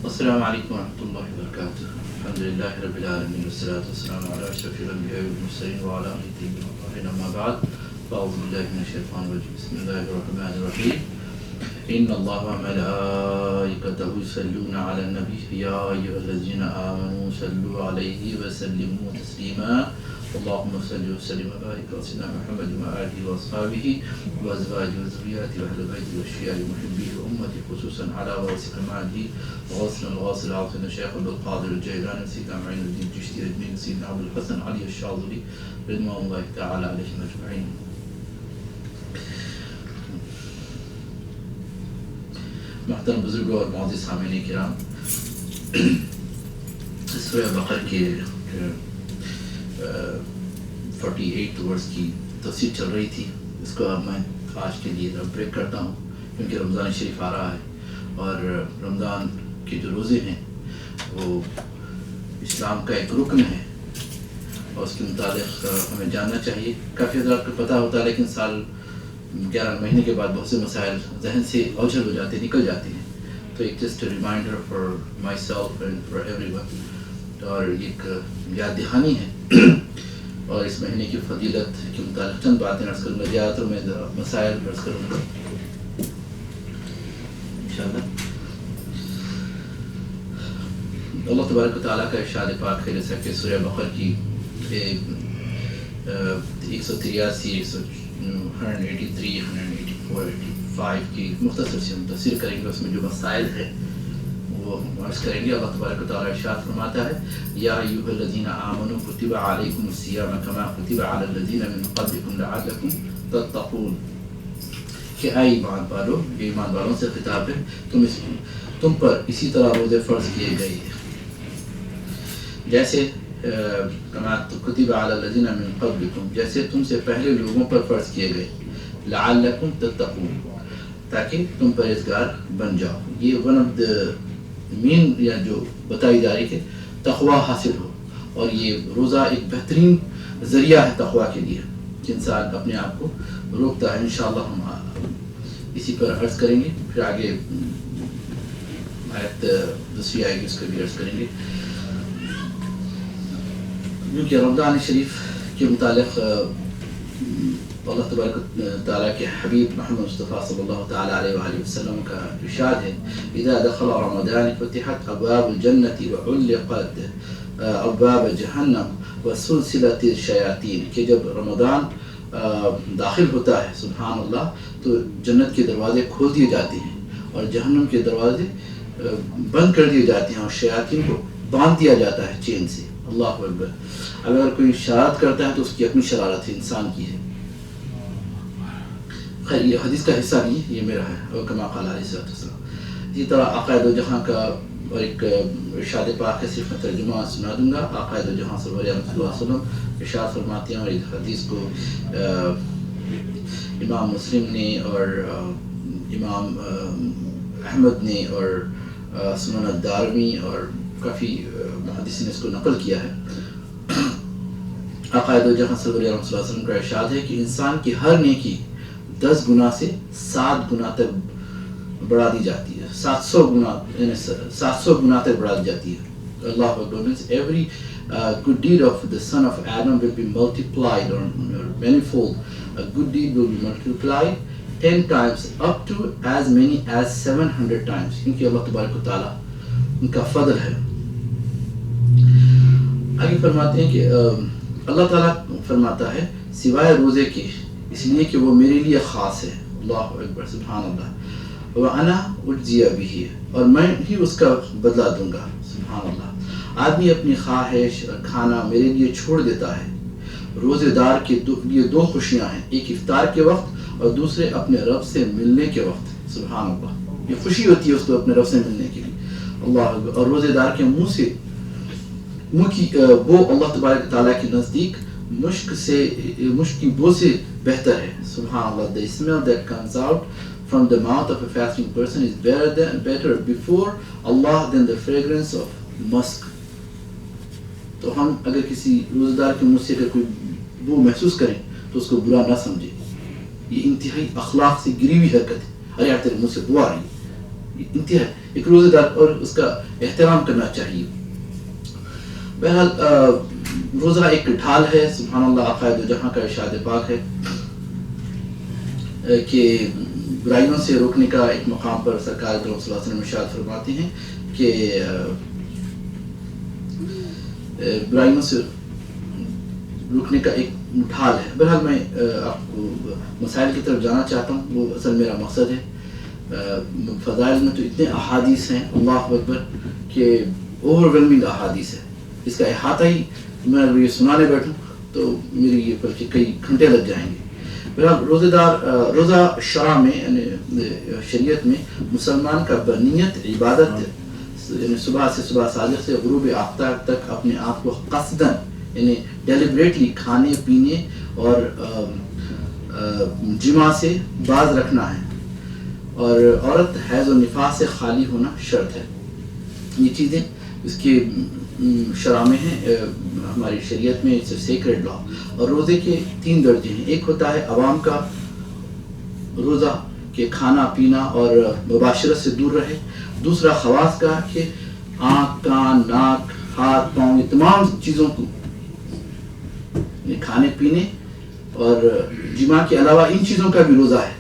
السلام علیکم ورحمۃ اللہ وبرکاتہ. الحمد للہ رب العالمین والصلاة والسلام علی اشرف الانبیاء والمرسلین وعلی آلہ الطیبین الطاہرین. اما بعد فاعوذ باللہ من الشیطان الرجیم. بسم اللہ الرحمن الرحیم. ان اللہ وملائکتہ یصلون علی النبی یا ایھا الذین آمنوا صلوا علیہ وسلموا تسلیما. اللهم صل وسلم وبارك على سيدنا محمد وآله وأصحابه وأزواجه وذرياته وأهل بيته والشيعة المحبين وأمته خصوصا على وارث كماله وغوثنا الغاصل عاصمنا الشيخ عبد القادر الجيلاني سيدنا معين الدين الچشتی اجمعین سيدنا عبد الحسن علي الشاذلي رضوان الله تعالى عليهم أجمعين. محترم بزرگوں اور معزز سامعین کرام، سورہ بقرہ کے 48 ورس کی تفسیر چل رہی تھی. اس کو اب میں آج کے لیے بریک کرتا ہوں کیونکہ رمضان شریف آ رہا ہے اور رمضان کے جو روزے ہیں وہ اسلام کا ایک رکن ہے اور اس کے متعلق ہمیں جاننا چاہیے. کافی حضرات کو پتہ ہوتا ہے لیکن سال 11 مہینے کے بعد بہت سے مسائل ذہن سے اوجھل ہو جاتے ہیں، نکل جاتے ہیں. تو ایک just reminder for myself and for everyone, اور ایک یاد دہانی ہے اور اس مہینے کی فضیلت کے متعلق چند باتیں عرض کروں گا. زیادہ تر میں مسائل عرض کروں گا انشاءاللہ. اللہ تبارک و تعالیٰ کا ارشاد پاک ہے جیسا کہ سورہ بقرہ کی 183 183 184 85 کی مختصر سے ہم تفسیر کریں گے. اس میں جو مسائل ہیں وہ عرض کریں گے. اللہ تبارک و تعالیٰ ارشاد فرماتا ہے یا ایھا الذین آمنوا کتب علیکم الصیام کما کتب علی الذین من قبلکم لعلکم تتقون. کہ اے ایمان والو، یہ ایمان والوں سے خطاب ہے، تم پر اسی طرح روزے فرض کیے گئے جیسے کما کتب علی الذین من قبلکم، جیسے تم سے پہلے لوگوں پر فرض کیے گئے، لعلکم تتقون، تاکہ تم پرہیزگار بن جاؤ. یہ ون آف دا مین یا جو بتائی جا رہی کہ تقوی حاصل ہو، اور یہ روزہ ایک بہترین ذریعہ ہے تقوی کے لیے کہ انسان اپنے آپ کو روکتا ہے. انشاءاللہ ہم اسی پر عرض کریں گے، پھر آگے آیت دوسری آئے گی اس کو بھی عرض کریں گے. کیونکہ رمضان شریف کے متعلق اللہ تبارک تعالیٰ کے حبیب محمد مصطفیٰ صلی اللہ تعالیٰ علیہ وآلہ وسلم کا ارشاد ہے اذا دخل رمضان فتحت ابواب الجنت وعلقت ابواب جہنم وسلسلت الشیاطین. کہ جب رمضان داخل ہوتا ہے سبحان اللہ تو جنت کے دروازے کھول دیے جاتے ہیں اور جہنم کے دروازے بند کر دیے جاتے ہیں اور شیاطین کو باندھ دیا جاتا ہے چین سے. اللہ اکبر. اگر کوئی شرارت کرتا ہے تو اس کی اپنی شرارت ہے، انسان کی ہے. خیر یہ حدیث کا حصہ نہیں، یہ میرا ہے اور کما قال علیہ السلام. اسی طرح آقا دو جہاں کا اور ایک ارشاد پاک ہے، صرف میں ترجمہ سنا دوں گا. آقا دو جہاں صلی اللہ علیہ وسلم ارشاد فرماتے ہیں، اور اس حدیث کو امام مسلم نے اور امام احمد نے اور سنن الدارمی اور کافی محدثین نے اس کو نقل کیا ہے. آقا دو جہاں صلی اللہ علیہ وسلم کا ارشاد ہے کہ انسان کی ہر نیکی 10 گنا سے 7 گنا تک بڑھا دی جاتی ہے. 700 گنا یعنی 700 گنا تک بڑھا دی جاتی ہے. اللہ اکبر. means every good deed of the son of Adam will be multiplied or manifold. A good deed will be multiplied 10 times up to as many as 700 times. کیونکہ اللہ تبارک و تعالیٰ ان کا فضل ہے. آگے فرماتے ہیں کہ اللہ تعالیٰ فرماتا ہے سوائے روزے کے، اس لیے کہ وہ میرے لیے خاص ہے. اللہ اکبر سبحان اللہ. وَأَنَا أُجْزِيَ بِهِ، اور میں ہی اس کا بدلہ دوں گا. سبحان اللہ. آدمی اپنی خواہش اور کھانا میرے لیے چھوڑ دیتا ہے. روزے دار کے لیے 2 خوشیاں ہیں، ایک افطار کے وقت اور دوسرے اپنے رب سے ملنے کے وقت. سبحان اللہ. یہ خوشی ہوتی ہے اس کو اپنے رب سے ملنے کے لیے. اللہ اکبر. اور روزے دار کے منہ کی بو اللہ تبارک تعالیٰ کے نزدیک مشک کی بو سے بہتر ہے. سبحان اللہ. The smell that comes out from the mouth of a fasting person is better before Allah than the fragrance of musk. تو ہم اگر کسی روزہ دار کے منہ سے اگر کوئی بو محسوس کریں تو اس کو برا نہ سمجھے. یہ انتہائی اخلاق سے گری ہوئی حرکت ہے. ارے یار تیرے منہ سے بو آ رہی ہے، انتہا ایک روزے دار اور اس کا احترام کرنا چاہیے. بہرحال روزہ ایک ڈھال ہے. سبحان اللہ، آقا دو جہاں کا ارشاد پاک ہے کہ برائیوں سے روکنے کا ایک مقام پر سرکار صلی اللہ علیہ وسلم ارشاد فرماتے ہیں کہ برائیوں سے روکنے کا ایک ڈھال ہے. بہرحال میں آپ کو مسائل کی طرف جانا چاہتا ہوں، وہ اصل میرا مقصد ہے. فضائل میں تو اتنے احادیث ہیں، اللہ اکبر، کہ اوور ویلمنگ احادیث ہے. اس کا احاطہ ہی میں اگر یہ سنانے بیٹھوں تو میری یہ بلکہ کئی گھنٹے لگ جائیں گے. بہرحال روزہ شرع میں یعنی شریعت میں مسلمان کا بنیت عبادت یعنی صبح صادق سے غروب آفتاب تک اپنے آپ کو قصداً یعنی ڈیلیبریٹلی کھانے پینے اور جماع سے باز رکھنا ہے، اور عورت حیض و نفاس سے خالی ہونا شرط ہے. یہ چیزیں اس کے شرع میں ہیں، ہماری شریعت میں اٹس اے سیکریڈ لا. اور روزے کے 3 درجے ہیں. ایک ہوتا ہے عوام کا روزہ کہ کھانا پینا اور مباشرت سے دور رہے. دوسرا خواص کا کہ آنکھ، کان، ناک، ہاتھ، پاؤں، یہ تمام چیزوں کو کھانے پینے اور جماع کے علاوہ ان چیزوں کا بھی روزہ ہے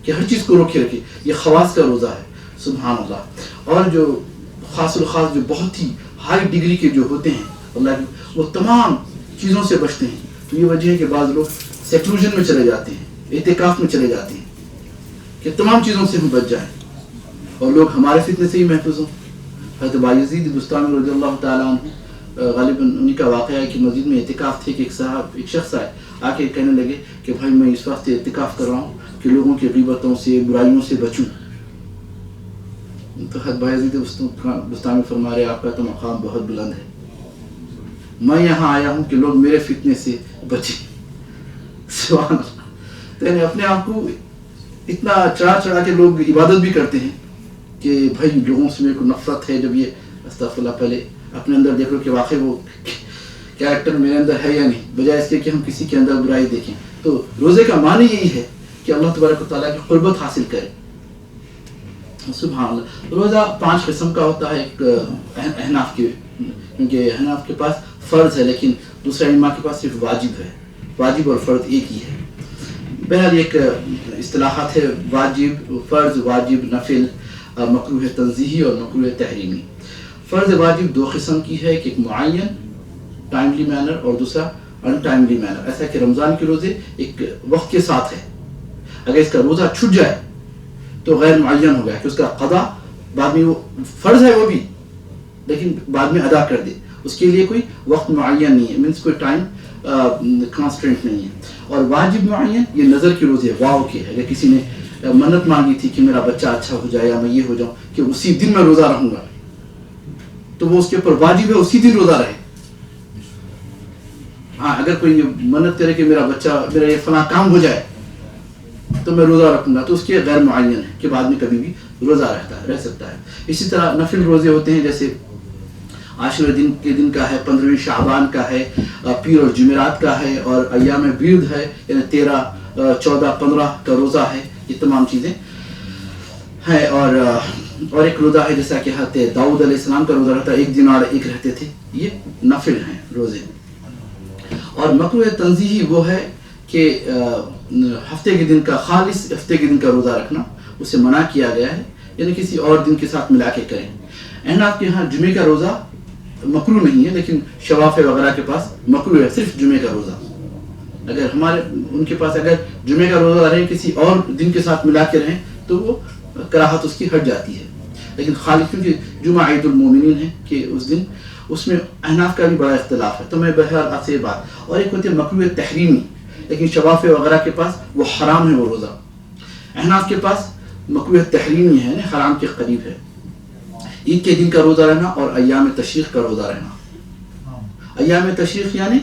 کہ ہر چیز کو روکے رکھے. یہ خواص کا روزہ ہے. سبحان اللہ. اور جو خاص الخاص جو بہت ہی ہائی ڈگری کے جو ہوتے ہیں اللہ کی، وہ تمام چیزوں سے بچتے ہیں. تو یہ وجہ ہے کہ بعض لوگ سیکلوژن میں چلے جاتے ہیں، اعتکاف میں چلے جاتے ہیں کہ تمام چیزوں سے ہم بچ جائیں اور لوگ ہمارے فتنے سے ہی محفوظ ہوں. حضرت بایزید بستامی رضی اللہ تعالیٰ عنہ غالباً انہی کا واقعہ ہے کہ مسجد میں اعتکاف تھے کہ ایک شخص آئے آ کے کہنے لگے کہ بھائی میں اس وقت اعتکاف کر رہا ہوں کہ لوگوں کی غیبتوں سے، برائیوں سے بچوں. تو حضرت بایزید بستامی فرما رہے آپ کا تو مقام بہت بلند ہے، میں یہاں آیا ہوں کہ لوگ میرے فتنے سے بچیں. سبحان اللہ. تو یعنی اپنے آپ کو اتنا چڑھا کے لوگ عبادت بھی کرتے ہیں کہ بھائی لوگوں سے میرے کو نفرت ہے. جب یہ استغفر اللہ، پہلے اپنے اندر دیکھ لو کہ واقعی وہ کیریکٹر میرے اندر ہے یا نہیں، بجائے اس کے کہ ہم کسی کے اندر برائی دیکھیں. تو روزے کا معنی یہی ہے کہ اللہ تبارک و تعالیٰ کی قربت حاصل کرے. سبحان اللہ. روزہ 5 قسم کا ہوتا ہے. ایک احناف کے، کیونکہ احناف کے پاس فرض ہے لیکن دوسرا ائمہ کے پاس صرف واجب ہے. واجب اور فرض ایک ہی ہے. بہرحال ایک اصطلاحات ہے: واجب، فرض، واجب، نفل، مکروہ تنزیہی اور مکروہ تحریمی. فرض واجب 2 قسم کی ہے، ایک معین ٹائملی مینر اور دوسرا ان ٹائملی مینر. ایسا کہ رمضان کے روزے ایک وقت کے ساتھ ہے، اگر اس کا روزہ چھٹ جائے تو غیر معین ہو گیا کہ اس کا قضا بعد میں، وہ فرض ہے وہ بھی لیکن بعد میں ادا کر دے. اس کے لیے کوئی وقت معین نہیں ہے، مینس کوئی ٹائم کانسٹرینٹ نہیں ہے. اور واجب معین یہ نظر کے روزے واو کے ہے. اگر کسی نے منت مانگی تھی کہ میرا بچہ اچھا ہو جائے یا میں یہ ہو جاؤں کہ اسی دن میں روزہ رہوں گا، تو وہ اس کے اوپر واجب ہے اسی دن روزہ رہے. ہاں اگر کوئی منت کرے کہ میرا بچہ، میرا یہ فلاں کام ہو جائے تو میں روزہ رکھوں گا، تو اس کے غیر معین ہے کہ بعد میں کبھی بھی روزہ رہ سکتا ہے. اسی طرح نفل روزے ہوتے ہیں، جیسے عاشور دن کا ہے، 15ویں شعبان کا ہے، پیر اور جمعرات کا ہے، اور ایام بیض ہے یعنی 13، 14، 15 کا روزہ ہے. یہ تمام چیزیں ہیں. اور ایک روزہ ہے جیسا کہ حضرت داؤد علیہ السلام کا روزہ رہتا ہے، 1 دن اور 1 رہتے تھے. یہ نفل ہیں روزے. اور مکروہ تنزیہی وہ ہے کہ ہفتے کے دن کا، خالص ہفتے کے دن کا روزہ رکھنا اسے منع کیا گیا ہے، یعنی کسی اور دن کے ساتھ ملا کے کریں. احناف کے ہاں جمعے کا روزہ مکروہ نہیں ہے، لیکن شوافع وغیرہ کے پاس مکروہ ہے صرف جمعے کا روزہ. اگر ان کے پاس اگر جمعے کا روزہ رہے کسی اور دن کے ساتھ ملا کے رہیں تو وہ کراہت اس کی ہٹ جاتی ہے. لیکن خالص کیونکہ جمعہ عید المومنین ہے کہ اس دن، اس میں احناف کا بھی بڑا اختلاف ہے. تو میں بہرحال آپ سے یہ بات، اور ایک ہوتی ہے مکروہ تحریمی، لیکن شوافع وغیرہ کے پاس وہ حرام ہے وہ روزہ. احناف کے پاس مکروہ تحریمی ہے، حرام کے قریب ہے. عید کے دن کا روزہ رہنا اور ایام تشریق کا روزہ رہنا. ایام تشریق یعنی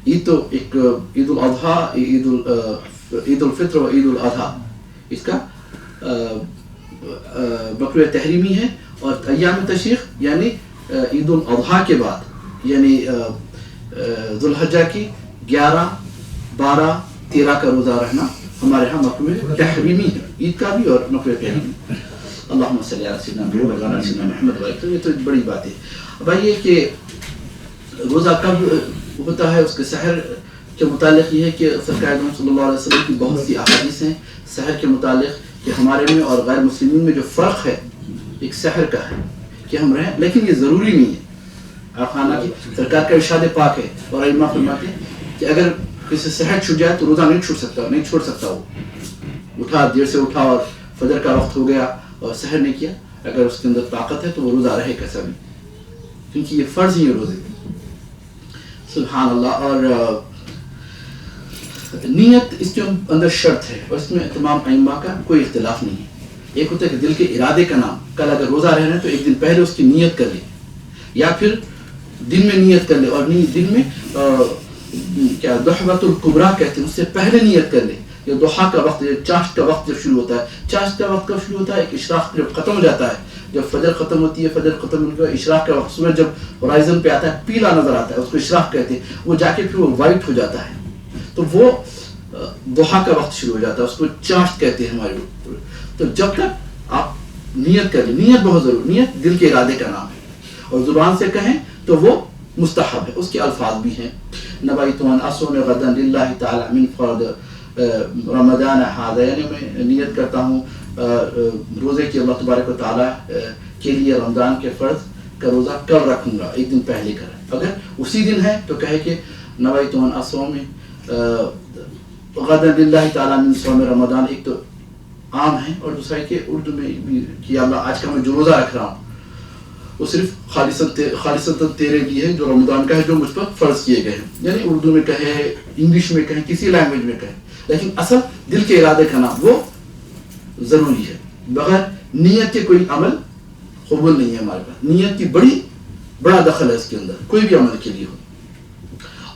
عید تو ایک عید الاضحیٰ، عید الفطر و عید الاضحیٰ، اس کا مکروہ تحریمی ہے. اور ایام تشریق یعنی عید الاضحیٰ کے بعد، یعنی ذوالحجہ کی 11، 12، 13 کا روزہ رہنا ہمارے ہاں مکروہ تحریمی ہے، عید کا بھی اور مکروہ تحریمی. اللہم صلی علی سیدنا محمد وعلی سیدنا محمد وعلی. یہ تو بڑی بات ہے. اب آئیے کہ روزہ کب ہوتا ہے. اس کے سحر کے متعلق یہ ہے کہ سرکار صلی اللہ علیہ وسلم کی بہت سی احادیث ہیں سحر کے متعلق کہ ہمارے میں اور غیر مسلمین میں جو فرق ہے ایک سحر کا ہے کہ ہم رہیں, لیکن یہ ضروری نہیں ہے. آپ خانہ کی سرکار کا ارشاد پاک ہے اور علماء فرماتے ہیں کہ اگر کسی سحر چھوٹ جائے تو روزہ نہیں چھوڑ سکتا وہ اٹھا دیر سے اٹھا اور فجر کا وقت ہو گیا اور سحر نہیں کیا, اگر اس کے اندر طاقت ہے تو وہ روزہ رہے کیسا بھی, کیونکہ یہ فرض ہی ہے روزے. سبحان اللہ. اور نیت اس کے اندر شرط ہے اور اس میں تمام ائمہ کا کوئی اختلاف نہیں ہے. ایک ہوتا ہے کہ دل کے ارادے کا نام, کل اگر روزہ رہنا ہے تو ایک دن پہلے اس کی نیت کر لے یا پھر دن میں نیت کر لے, اور دن میں کیا دحوۃ الکبریٰ کہتے ہیں اس سے پہلے نیت کر لے. یہ ضحیٰ کا وقت, چاشت کا وقت جب شروع ہوتا ہے, چاشت کا وقت کب شروع ہوتا ہے, ایک اشراق جب ختم ہو جاتا ہے, جب فجر ختم ہوتی ہے, فجر ختم ہونے کے بعد اشراق کا وقت, سورج جب ہورائزن پہ آتا ہے پیلا نظر آتا ہے اس کو اشراق کہتے ہیں, وہ جا کے پھر وہ وائٹ ہو جاتا ہے تو وہ ضحیٰ کا وقت شروع ہو جاتا ہے, اس کو چاشت کہتے ہیں ہمارے. تو جب تک آپ نیت کریں, نیت بہت ضروری, نیت دل کے ارادے کا نام ہے اور زبان سے کہیں تو وہ مستحب ہے, اس کے الفاظ بھی ہیں. نویت ان اصوم غدا للہ تعالی من فرض رمضان ھذا, یعنی میں نیت کرتا ہوں روزے کی اللہ تبارک و تعالی کے لیے رمضان کے فرض کا روزہ کل رکھوں گا, ایک دن پہلے کریں. اگر اسی دن ہے تو کہے کہ نویت ان اصوم غدا للہ تعالی من صوم رمضان, ایک تو عام ہے اور دوسرا ہے کہ اردو میں بھی کہ اللہ آج کا میں جو روزہ رکھ رہا ہوں وہ صرف خالصتاً تیرے لیے ہے, جو رمضان کا ہے, جو مجھ پر فرض کیے گئے ہیں. یعنی اردو میں کہے, انگلش میں کہیں, کسی لینگویج میں کہیں, لیکن اصل دل کے ارادے کا نام وہ ضروری ہے. بغیر نیت کے کوئی عمل قبول نہیں ہے ہمارے پاس. نیت کی بڑا دخل ہے اس کے اندر, کوئی بھی عمل کے لیے ہو.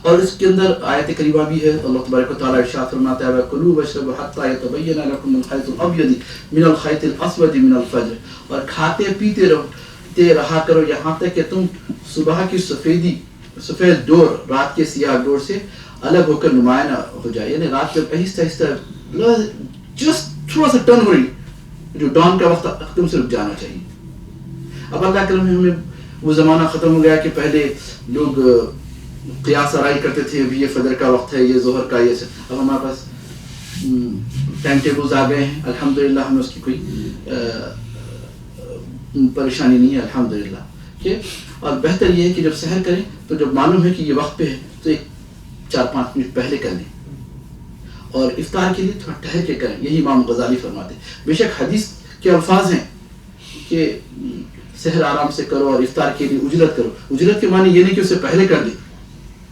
اور اس کے اندر آیت کریمہ بھی ہے, اللہ تبارک و تعالیٰ ارشاد فرماتا ہے وَكُلُوا وَاشْرَبُوا حَتَّى يَتَبَيَّنَ لَكُمُ الْخَيْطُ الْأَبْيَضُ مِنَ الْخَيْطِ الْأَسْوَدِ مِنَ الْفَجْرِ, اور کھاتے پیتے رہا کرو یہاں تک کہ تم صبح کی سفید ڈور رات کے سیاہ ڈور سے الگ ہو کر نمایاں نہ ہو جائے. یعنی رات جب آہستہ آہستہ جسٹ تھوڑا سا ٹرن ہو رہی, جو ڈان کا وقت تم سے رک جانا چاہیے. اب اللہ کرم ہے ہمیں وہ زمانہ ختم ہو گیا کہ پہلے لوگ قیاس آرائی کرتے تھے, ابھی یہ فجر کا وقت ہے, یہ ظہر کا, یہ اب ہمارے پاس ٹائم ٹیبلز آ گئے ہیں الحمدللہ, ہمیں اس کی کوئی پریشانی نہیں ہے الحمدللہ. کہ اور بہتر یہ ہے کہ جب سحر کریں تو جب معلوم ہے کہ یہ وقت پہ ہے تو ایک 4-5 منٹ پہلے کر لیں, اور افطار کے لیے تھوڑا ٹھہر کے کریں. یہی امام غزالی فرماتے ہیں. بے شک حدیث کے الفاظ ہیں کہ سحر آرام سے کرو اور افطار کے لیے اجرت کرو. اجرت کے معنی یہ نہیں کہ اسے پہلے کر دیں,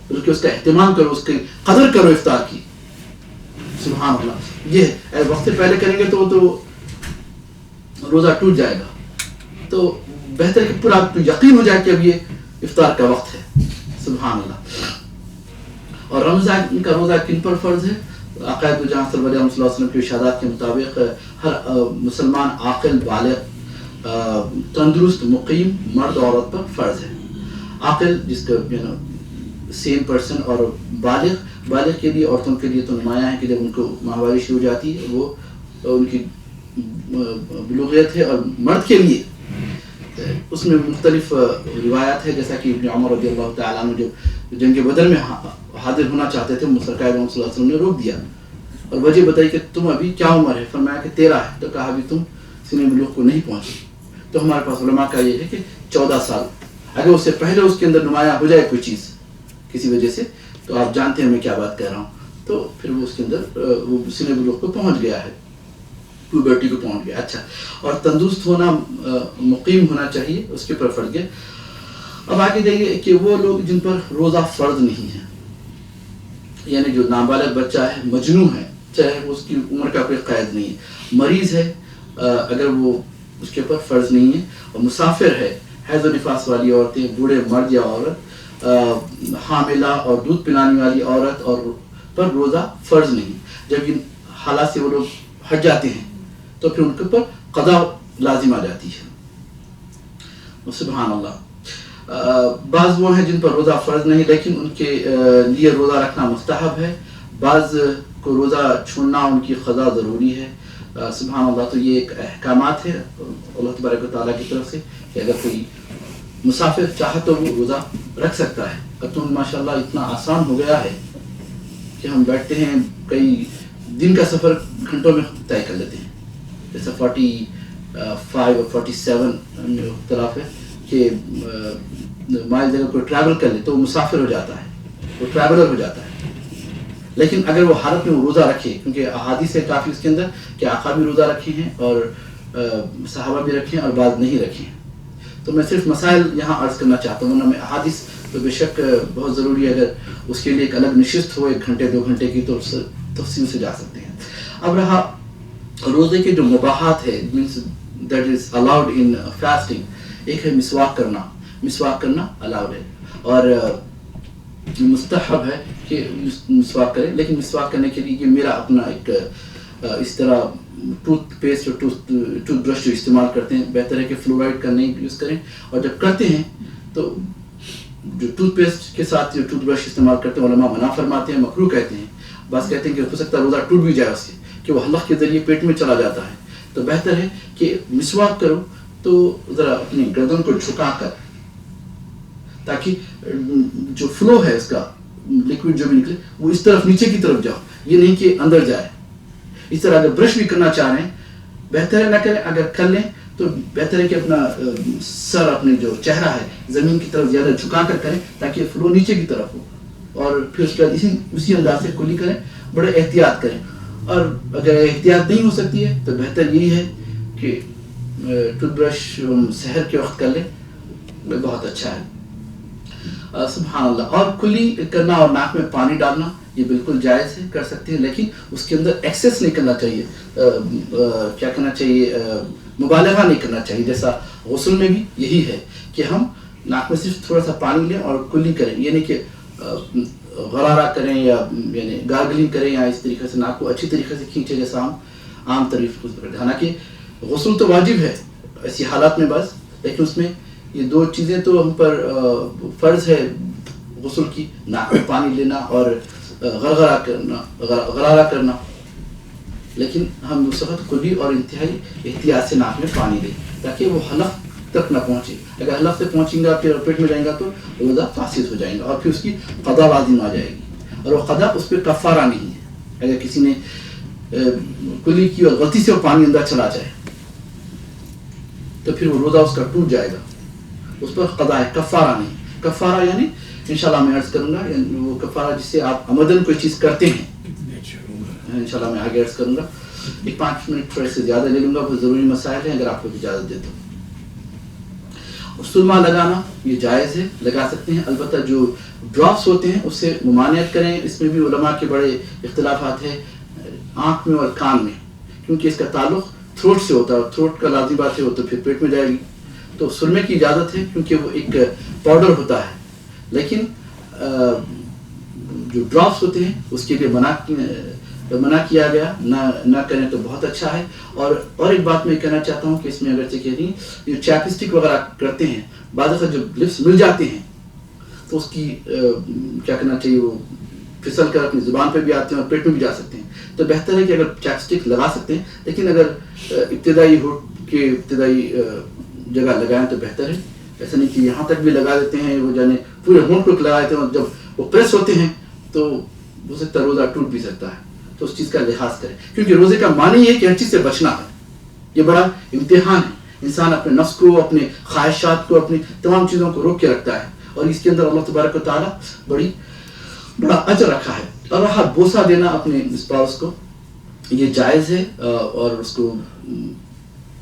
بلکہ اس کا اہتمام کرو, اس کی قدر کرو افطار کی. سبحان اللہ. یہ ہے وقت سے پہلے کریں گے تو روزہ ٹوٹ جائے گا. تو بہتر کہ پورا یقین ہو جائے کہ اب یہ افطار کا وقت ہے. سبحان اللہ. اور رمضان کا روزہ کن پر فرض ہے؟ عقائد جہاں صلی اللہ علیہ وسلم کے ارشادات کے مطابق ہر مسلمان عاقل بالغ تندرست مقیم مرد عورت پر فرض ہے. عاقل جس کا سیم پرسن, اور بالغ کے لیے عورتوں کے لیے تو نمایاں ہے کہ جب ان کو ماہواری شروع ہو جاتی ہے وہ ان کی بلوغیت ہے. اور مرد کے لیے اس میں مختلف روایات ہے, جیسا کہ ابن عمر رضی اللہ تعالیٰ عنہ جو جنگ بدر میں حاضر ہونا چاہتے تھے, سرکار صلی اللہ علیہ وسلم نے روک دیا اور وجہ بتائی کہ تم ابھی کیا عمر ہے؟ فرمایا کہ 13 ہے. تو کہا ابھی تم سن بلوغ کو نہیں پہنچے. تو ہمارے پاس علماء کا یہ ہے کہ 14 سال, اگر اس سے پہلے اس کے اندر نمایاں ہو جائے کوئی چیز کسی وجہ سے, تو آپ جانتے ہیں میں کیا بات کہہ رہا ہوں, تو پھر وہ اس کے اندر وہ سن بلوغ کو پہنچ گیا ہے, پیوبرٹی کو پہنچ گیا. اچھا, اور تندرست ہونا, مقیم ہونا چاہیے, اس کے پر فرض ہے. اب آگے دیکھیے کہ وہ لوگ جن پر روزہ فرض نہیں ہے, یعنی جو نابالغ بچہ ہے, مجنون ہے, چاہے اس کی عمر کا کوئی قید نہیں ہے, مریض ہے اگر وہ اس کے پر فرض نہیں ہے, اور مسافر ہے, حیض و نفاس والی عورتیں, بوڑھے مرد یا عورت, حاملہ اور دودھ پلانے والی عورت اور پر روزہ فرض نہیں. جب ان حالات سے وہ لوگ ہٹ جاتے ہیں تو پھر ان کے پر قضا لازم آ جاتی ہے. سبحان اللہ. بعض وہ ہیں جن پر روزہ فرض نہیں لیکن ان کے لیے روزہ رکھنا مستحب ہے. بعض کو روزہ چھوڑنا ان کی قضا ضروری ہے. سبحان اللہ. تو یہ ایک احکامات ہے اللہ تبارک و تعالیٰ کی طرف سے کہ اگر کوئی مسافر چاہے تو وہ روزہ رکھ سکتا ہے. تو ماشاء اللہ اتنا آسان ہو گیا ہے کہ ہم بیٹھتے ہیں کئی دن کا سفر گھنٹوں میں طے کر لیتے ہیں. جیسا 45 اور 47 میں اختلاف ہے کہ مائل اگر کوئی ٹریول کر لے تو وہ مسافر ہو جاتا ہے, وہ ٹریولر ہو جاتا ہے. لیکن اگر وہ حالت میں وہ روزہ رکھے, کیونکہ احادیث ہے کافی اس کے اندر کہ آقا بھی روزہ رکھے ہیں اور صحابہ بھی رکھے ہیں اور بعض نہیں رکھے ہیں. تو میں صرف مسائل یہاں عرض کرنا چاہتا ہوں, ورنہ میں احادیث تو بے شک بہت ضروری ہے, اگر اس کے لیے ایک الگ نشست ہو 1 گھنٹے 2 گھنٹے کی تو تفصیل سے جا سکتے ہیں. اب رہا روزے کے جو مباحات ہے, means that is allowed in fasting. ایک ہے مسواک کرنا الاؤڈ ہے اور مستحب ہے کہ مسواک کریں. لیکن مسواک کرنے کے لیے یہ میرا اپنا ایک اس طرح ٹوتھ پیسٹ اور ٹوتھ برش جو استعمال کرتے ہیں, بہتر ہے کہ فلورائڈ کا نہیں یوز کریں. اور جب کرتے ہیں تو جو ٹوتھ پیسٹ کے ساتھ جو ٹوتھ برش استعمال کرتے ہیں علماء منع فرماتے ہیں, مکروہ کہتے ہیں. بعض کہتے ہیں کہ ہو سکتا ہے روزہ ٹوٹ بھی جائے اس سے, کہ وہ حلق کے ذریعے پیٹ میں چلا جاتا ہے. تو بہتر ہے کہ مسواک کرو تو ذرا اپنی گردن کو جھکا کر, تاکہ جو فلو ہے اس کا لکوڈ جو بھی نکلے وہ اس طرف نیچے کی طرف جاؤ, یہ نہیں کہ اندر جائے. اس طرح اگر برش بھی کرنا چاہ رہے ہیں بہتر ہے نہ کریں, اگر کر لیں تو بہتر ہے کہ اپنا سر, اپنے جو چہرہ ہے زمین کی طرف زیادہ جھکا کر کریں تاکہ فلو نیچے کی طرف ہو. اور پھر اس کے بعد اسی انداز سے کلی کریں, بڑے احتیاط کریں. اور اگر احتیاط نہیں ہو سکتی ہے تو بہتر یہی ہے کہ ٹوتھ برش سحر کے وقت کر لیں, بہت اچھا ہے. سبحان اللہ. اور کلی کرنا اور ناک میں پانی ڈالنا یہ بالکل جائز ہے, کر سکتے ہیں, لیکن اس کے اندر ایکسیس نہیں کرنا چاہیے. کیا کرنا چاہیے, مبالغہ نہیں کرنا چاہیے. جیسا غسل میں بھی یہی ہے کہ ہم ناک میں صرف تھوڑا سا پانی لیں اور کلی کریں, یعنی کہ غرارہ کریں یا یعنی گارگلنگ کریں یا اس طریقے سے ناک کو اچھی طریقے سے کھینچیں جیسا ہم عام طریقے سے کرتے ہیں. حالانکہ غسل تو واجب ہے ایسی حالات میں بس, لیکن اس میں یہ 2 چیزیں تو ہم پر فرض ہے غسل کی, ناک میں پانی لینا اور غرارہ کرنا. لیکن ہم اس وقت کلی اور انتہائی احتیاط سے ناک میں پانی دیں تاکہ وہ حلق تک نہ پہنچے. اگر حلق سے پہنچیں گا پھر پیٹ میں جائیں گا تو روزہ فاسد ہو جائیں گا اور پھر اس کی قضا لازم آ جائے گی, اور وہ قضا اس پہ کفارہ نہیں ہے. اگر کسی نے کلی کی اور غلطی سے وہ پانی اندر چلا جائے تو پھر وہ روزہ اس کا ٹوٹ جائے گا, اس پر قضا ہے, کفارہ نہیں. کفارہ یعنی انشاءاللہ میں عرض کروں گا, یعنی وہ کفارہ جس سے آپ عمدن کوئی چیز کرتے ہیں, انشاءاللہ میں آگے عرض کروں گا. 5 منٹ تھوڑے سے زیادہ لے لوں گا, بہت ضروری مسائل ہیں, اگر آپ کو اجازت دے تو. سرما لگانا یہ جائز ہے, لگا سکتے ہیں. البتہ جو ڈراپس ہوتے ہیں اس سے ممانعت کریں. اس میں بھی علماء کے بڑے اختلافات ہیں, آنکھ میں اور کان میں, کیونکہ اس کا تعلق تھروٹ سے ہوتا ہے, اور تھروٹ کا لازمی بات ہے وہ تو پھر پیٹ میں جائے گی. تو سرمے کی اجازت ہے کیونکہ وہ ایک پاؤڈر ہوتا ہے, لیکن جو ڈراپس ہوتے ہیں اس کے لیے منع کیا گیا, نہ کریں تو بہت اچھا ہے. اور ایک بات میں کہنا چاہتا ہوں کہ اس میں اگرچہ کہہ رہی ہیں جو چاپسٹک وغیرہ کرتے ہیں, بعض وقت جب لپس مل جاتے ہیں تو اس کی کیا کرنا چاہیے, وہ پھسل کر اپنی زبان پہ بھی آتے ہیں اور پیٹ میں بھی جا سکتے ہیں. تو بہتر ہے کہ اگر چاپسٹک لگا سکتے ہیں, لیکن اگر ابتدائی ہونٹ کے ابتدائی جگہ لگائیں تو بہتر ہے. ایسا نہیں کہ یہاں تک بھی لگا دیتے ہیں, وہ جانے پورے ہونٹ کو لگا دیتے ہیں, اور جب وہ پریس ہوتے ہیں تو ہو سکتا ہے روزہ ٹوٹ بھی سکتا ہے. تو اس چیز کا لحاظ کریں, کیونکہ روزے کا معنی یہ ہے کہ ہر چیز سے بچنا ہے. یہ بڑا امتحان ہے, انسان اپنے نفس کو, اپنے خواہشات کو, اپنی تمام چیزوں کو روک کے رکھتا ہے, اور اس کے اندر اللہ تبارک و تعالیٰ بڑا اجر رکھا ہے. اور رہا بوسہ دینا اپنے اسپاؤس کو, یہ جائز ہے, اور اس کو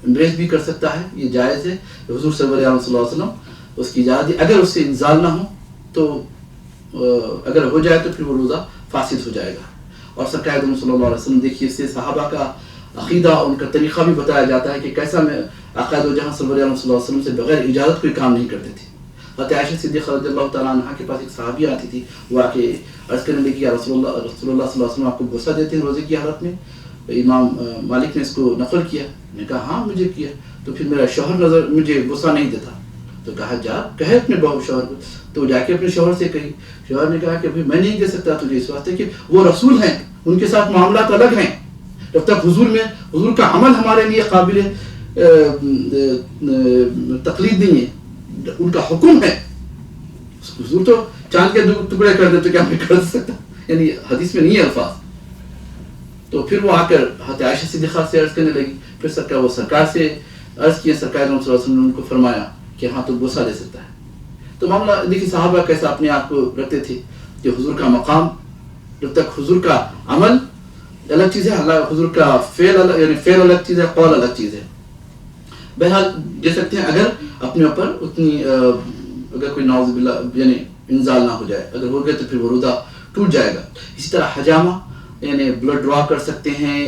امبریس بھی کر سکتا ہے, یہ جائز ہے. حضور صلی اللہ علیہ وسلم اس کی اجازت دی. اگر اس سے انزال نہ ہو تو اگر ہو جائے تو پھر وہ روزہ فاسد ہو جائے گا. اور سرکار صلی اللہ علیہ وسلم دیکھیے, اس سے صحابہ کا عقیدہ, ان کا طریقہ بھی بتایا جاتا ہے کہ کیسا میں آقا دو جہاں صلی اللہ علیہ وسلم سے بغیر اجازت کوئی کام نہیں کرتے تھے. حضرت عائشہ صدیقہ رضی اللہ تعالیٰ عنہ کے پاس ایک صحابیہ آتی تھی, وہ آ کے عرض کرنے لگی کہ رسول اللہ صلی اللہ علیہ وسلم آپ کو بوسہ دیتے ہیں روزے کی حالت میں؟ امام مالک نے اس کو نقل کیا. میں نے کہا ہاں مجھے کیا. تو پھر میرا شوہر نظر مجھے بوسہ نہیں دیتا. تو کہا جا کہے اپنے بہو شوہر کو. تو جا کے اپنے شوہر سے کہی. شوہر نے کہا کہ میں نہیں دے سکتا تجھے اس واسطے کہ وہ رسول ہیں, ان کے ساتھ معاملات الگ ہیں. جب تک حضور کا عمل ہمارے لیے قابل تقلید نہیں ہے، ان کا حکم ہے. حضور تو چاند کے ٹکڑے کر دے تو کیا میں کر سکتا، یعنی حدیث میں نہیں ہے الفاظ. تو پھر وہ آ کر حضرت عائشہ صدیقہ سے عرض کرنے لگی. پھر سرکار سے عرض کیا، سرکار صلی اللہ علیہ وسلم نے ان کو فرمایا کہ ہاں تو بوسہ لے سکتا ہے. تو معاملہ دیکھیے صحابہ کیسا اپنے آپ کو رکھتے تھے کہ حضور کا مقام، جب تک حضور کا عمل الگ چیز ہے، حضور کا فعل الگ، یعنی فعل الگ چیز ہے، قول الگ چیز ہے. بہرحال دے سکتے ہیں اگر اپنے اوپر اتنی اگر کوئی نعوذ باللہ یعنی انزال نہ ہو جائے، اگر ہو گئے تو پھر وہ روزہ ٹوٹ جائے گا. اسی طرح حجامہ یعنی بلڈ ڈرا کر سکتے ہیں،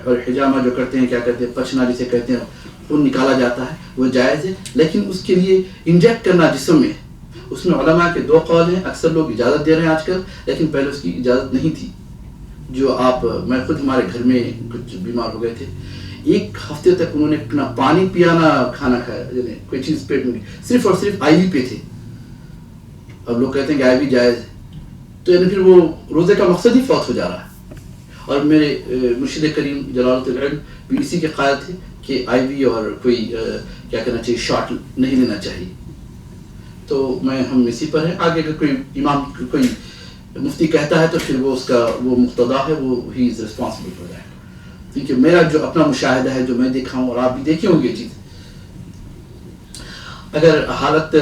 اور حجامہ جو کرتے ہیں کیا کہتے ہیں، پچنا جسے کہتے ہیں، خون نکالا جاتا ہے، وہ جائز ہے. لیکن اس کے لیے انجیکٹ کرنا جسم میں، اس میں علماء کے دو قول ہیں. اکثر لوگ اجازت دے رہے ہیں آج کل، لیکن پہلے اس کی اجازت نہیں تھی. جو میں خود ہمارے گھر میں کچھ بیمار ہو گئے تھے، 1 ہفتے تک انہوں نے نہ پانی پیا نہ کھانا کھایا، یعنی کوئی چیز پیٹ میں صرف اور صرف آئی وی پہ تھے. اب لوگ کہتے ہیں کہ آئی وی جائز ہے، تو یعنی پھر وہ روزے کا مقصد ہی فوت ہو جا رہا ہے. اور میرے مرشد کریم جلالۃ العلم بھی اسی کے قائل تھے کہ آئی وی اور کوئی کیا کہنا چاہیے شاٹ نہیں لینا چاہیے. تو ہم اسی پر ہیں. آگے اگر کوئی امام کوئی مفتی کہتا ہے تو پھر وہ اس کا وہ مقتدا ہے، وہ ہی از ریسپانسبل فار دیٹ. کیونکہ میرا جو اپنا مشاہدہ ہے، جو میں دیکھا ہوں اور آپ بھی دیکھے ہوں گے چیز، اگر حالت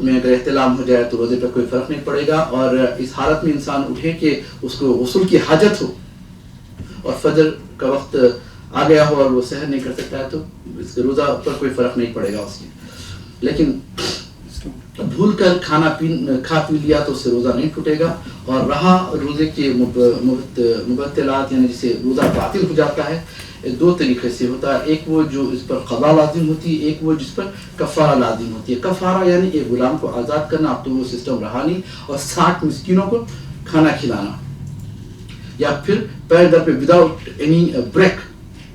میں اگر احتلام ہو جائے تو روزے پر کوئی فرق نہیں پڑے گا. اور اس حالت میں انسان اٹھے کہ اس کو غسل کی حاجت ہو اور فجر کا وقت آ گیا ہو اور وہ سحر نہیں کر سکتا ہے، تو اس کے روزہ پر کوئی فرق نہیں پڑے گا اس کی. لیکن بھول کر کھا پی لیا تو اس سے روزہ نہیں ٹوٹے گا. اور رہا روزے کے مبطلات، یعنی جسے روزہ باطل ہو جاتا ہے، 2 طریقے سے ہوتا ہے. ایک وہ جو اس پر قضا لازم ہوتی ہے، ایک وہ جس پر کفارہ لازم ہوتی ہے. کفارہ یعنی ایک غلام کو آزاد کرنا، اب تو وہ سسٹم رہا نہیں، اور 60 مسکینوں کو کھانا کھلانا. یا پھر پیر در پہ without any break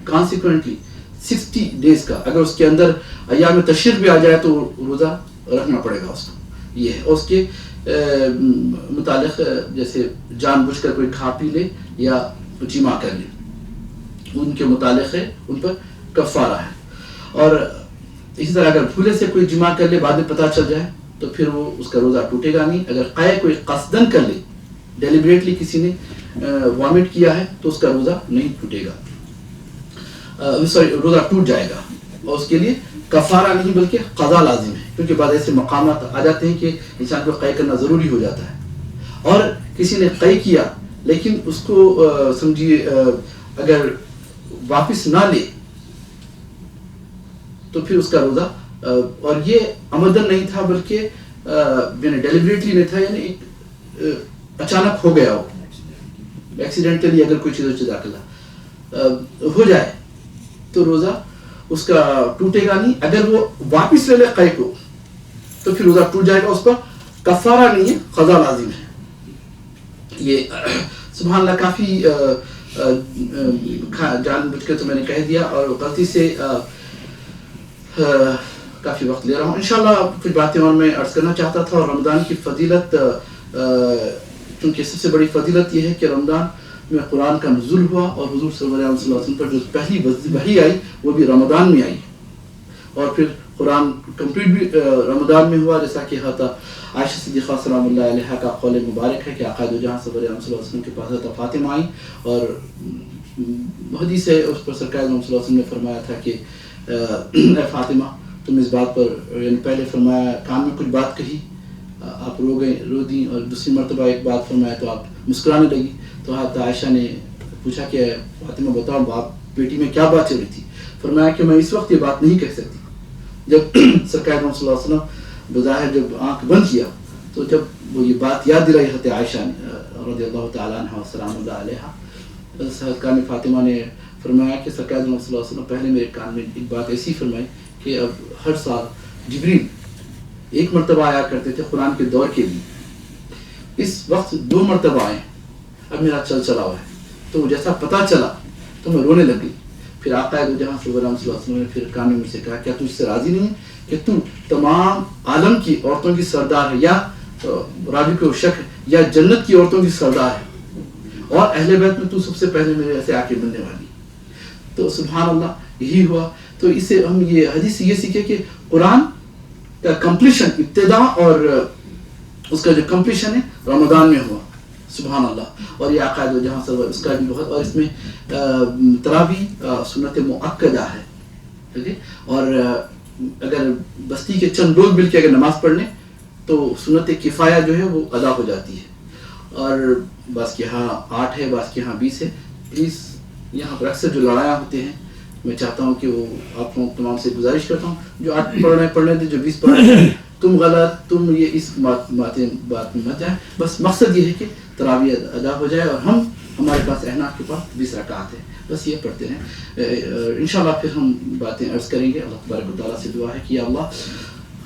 consequently 60 days کا، اگر اس کے اندر ایام تشریق بھی آ جائے تو روزہ رکھنا پڑے گا اس کو. یہ ہے. اس کے متعلق جیسے جان بوجھ کر کوئی کھا پی لے یا جمع کر لے، ان کے متعلق ہے، ان پر کفارہ ہے. اور اسی طرح اگر بھولے سے کوئی جمع کر لے، بعد میں پتہ چل جائے تو پھر وہ اس کا روزہ ٹوٹے گا نہیں. اگر قے کوئی قصدن کر لے، ڈیلیبریٹلی کسی نے وامٹ کیا ہے، تو اس کا روزہ نہیں ٹوٹے گا، روزہ ٹوٹ جائے گا. اور اس کے لیے کفارہ نہیں بلکہ قضا لازم ہے، کیونکہ بعض ایسے مقامات آ جاتے ہیں کہ انسان کو قے کرنا ضروری ہو جاتا ہے. اور کسی نے قے کیا لیکن اس کو سمجھیے اگر واپس نہ لے تو پھر اس کا روزہ، اور یہ عمدن نہیں تھا بلکہ ڈیلیبریٹلی نہیں تھا، یعنی ایک اچانک ہو گیا ہو، ایکسیڈنٹلی اگر کوئی چیز داخلہ ہو جائے تو روزہ اس کا ٹوٹے گا نہیں. اگر وہ واپس لے لے قے کو تو پھر روزہ ٹوٹ جائے گا، اس پر کفارہ نہیں ہے، قضا لازم ہے. یہ سبحان اللہ کافی جان بوجھ کے تو میں نے کہہ دیا، اور غلطی سے کافی وقت لے رہا ہوں. انشاءاللہ کچھ باتیں اور میں عرض کرنا چاہتا تھا. اور رمضان کی فضیلت، کیونکہ سب سے بڑی فضیلت یہ ہے کہ رمضان میں قرآن کا نزول ہوا، اور حضور صلی اللہ علیہ وسلم پر جو پہلی وحی آئی وہ بھی رمضان میں آئی، اور پھر قرآن کمپلیٹ بھی رمضان میں ہوا. جیسا کہ عائشہ صدیقہ سلام اللہ علیہ کا قول مبارک ہے کہ آقا دو جہاں صلی اللہ علیہ وسلم کے پاس حضرت فاطمہ آئی، اور حدیث ہے اس پر سرکار صلی اللہ علیہ وسلم نے فرمایا تھا کہ اے فاطمہ تم اس بات پر، یعنی پہلے فرمایا کان میں کچھ بات کہی، آپ رو دیں، اور دوسری مرتبہ ایک بات فرمایا تو آپ مسکرانے لگی. تو حضرت عائشہ نے پوچھا کہ فاطمہ بتاؤ باپ بیٹی میں کیا بات چل رہی تھی؟ فرمایا کہ میں اس وقت یہ بات نہیں کہہ سکتی. جب سرکار صلی اللہ علیہ وسلم بظاہر جب آنکھ بند کیا تو جب وہ یہ بات یاد دلائی حضرت عائشہ نے رضی اللہ تعالیٰ عنہ وسلام اللہ علیہ، سرکار فاطمہ نے فرمایا کہ سرکار صلی اللہ علیہ وسلم پہلے میرے کان میں ایک بات ایسی فرمائی کہ اب ہر سال جبریل 1 مرتبہ آیا کرتے تھے قرآن کے دور کے لیے، اس وقت 2 مرتبہ آئے، اب میرا چل چلا ہوا ہے. تو جیسا پتہ چلا تو میں رونے لگی. پھر آقا دو جہاں صلی اللہ علیہ وسلم نے پھر کان میں مجھ سے کہا کیا تو اس سے راضی نہیں ہے کہ تو تمام عالم کی عورتوں کی سردار ہے، یا راوی کو شک ہے، یا جنت کی عورتوں کی سردار ہے، اور اہل بیت میں تو سب سے پہلے میرے ایسے آ کے بننے والی. تو سبحان اللہ یہی ہوا. تو اس سے ہم یہ حدیث سے یہ سیکھے کہ قرآن کا کمپلیشن ابتدا اور اس کا جو کمپلیشن ہے رمضان میں ہوا. سبحان اللہ. اور یہ عقائد جہاں سے اس کا بھی بہت, اور اس میں تراویح سنت مؤکدہ ہے, ٹھیک ہے. اور اگر بستی کے چند لوگ مل کے اگر نماز پڑھ لیں تو سنت کفایہ جو ہے وہ ادا ہو جاتی ہے. اور بعض کے یہاں 8 ہے, بعض کے یہاں 20 ہے. پلیز یہاں پر اکثر جو لڑائیاں ہوتے ہیں, میں چاہتا ہوں کہ وہ آپ لوگ تمام سے گزارش کرتا ہوں جو 8 پڑھ رہے ہیں پڑھنے دیں, جو 20 پڑھ رہے ہیں تم غلط, تم یہ اس بات میں مت جائیں. بس مقصد یہ ہے کہ تراویح ادا ہو جائے, اور ہمارے پاس احناف کے پاس 20 رکعات ہے, بس یہ پڑھتے ہیں. انشاءاللہ پھر ہم باتیں عرض کریں گے. اللہ تبارک و تعالیٰ سے دعا ہے کہ یا اللہ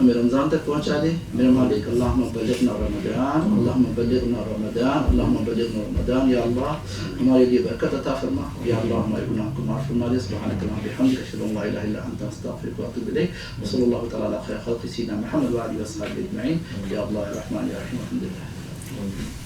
ہمیں رمضان تک پہنچا دے. میرے مالک اللہم بلغنا رمضان, اللہم بلغنا رمضان, اللہم بلغنا رمضان. یا اللہ ہمارے لیے برکت عطا فرما. یا اللہ ہمارے گناہ کو معاف فرما دے. سبحانک اللہم بحمدک اشہد ان لا الہ الا انت استغفرک واتوب الیک. وصلی اللہ تعالی علی خیر خلق سیدنا محمد وعلی اصحابہ اجمعین. یا اللہ یا رحمان یا رحیم. الحمد للہ.